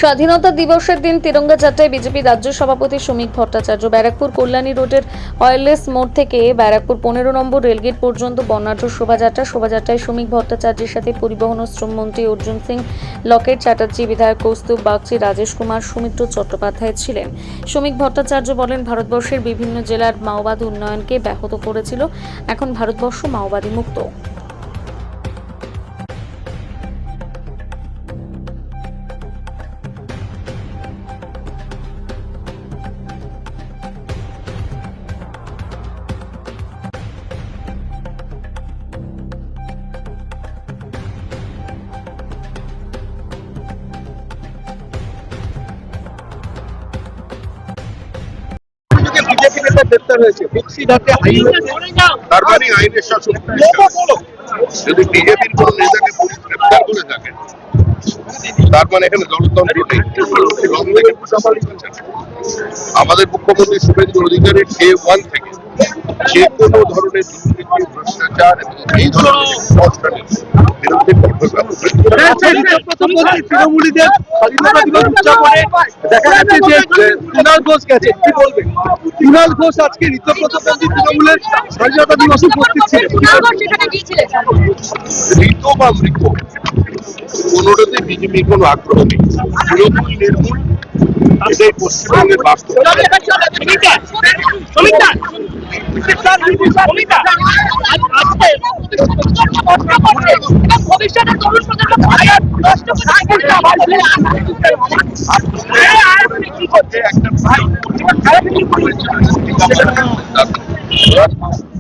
স্বাধীনতা দিবসের দিন তিরঙ্গা যাত্রায় বিজেপি রাজ্য সভাপতি শ্রমিক ভট্টাচার্য ব্যারাকপুর কল্যাণী রোডের অয়েললেস মোড় থেকে ব্যারাকপুর 15 নম্বর রেলগেট পর্যন্ত বর্ণাঢ্য শোভাযাত্রায় শ্রমিক ভট্টাচার্যের সাথে পরিবহন ও শ্রম মন্ত্রী অর্জুন সিং, লকেট চ্যাটার্জি, বিধায়ক কৌস্তুভ বাগচি, রাজেশ কুমার, সৌমিত্র চট্টোপাধ্যায় ছিলেন। শ্রমিক ভট্টাচার্য বলেন, ভারতবর্ষের বিভিন্ন জেলার মাওবাদ উন্নয়নকে ব্যাহত করেছিল, এখন ভারতবর্ষ মাওবাদী মুক্ত। বিজেপি নেতা গ্রেপ্তার হয়েছে বক্সিঘাটে তার মানে আইনের শাসন। যদি বিজেপির কোন নেতাকে পুলিশ গ্রেপ্তার করে থাকে তার মানে এখানে গণতন্ত্র নেই। আমাদের মুখ্যমন্ত্রী শুভেন্দু অধিকারী ডে 1 থেকে যে কোনো ধরনের দুর্নীতি, ভ্রষ্টাচার এবং এই ধরনের সংস্কারের বিরুদ্ধে কঠোর ব্যবস্থা। তৃণমূলীদের স্বাধীনতা দিবস উদযাপনে দেখা যাচ্ছে যে কুণাল ঘোষ গেছে, কি বলবেন? কুণাল ঘোষ আজকে ঋতব্রতপন্থী তৃণমূলের স্বাধীনতা দিবসে উপস্থিত ছিলেন। ঋত বা মৃত কোনোটাতে বিজেপির কোনো আগ্রহ নেই। তৃণমূল নির্মূল, এটাই পশ্চিমবঙ্গের বাস্তব।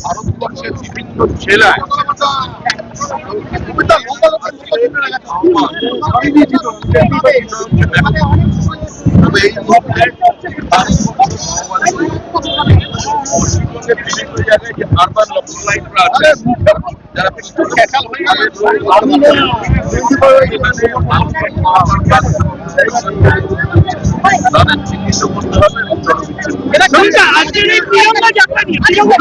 ভারতবর্ষের বিভিন্ন জেলায় এই মুহূর্তে পশ্চিমবঙ্গের বিভিন্ন জায়গায় যে আরবান লাইনরা আছে যারা ক্যাচাল হয়ে যাবে তাদের চিহ্নিত করতে হবে এবং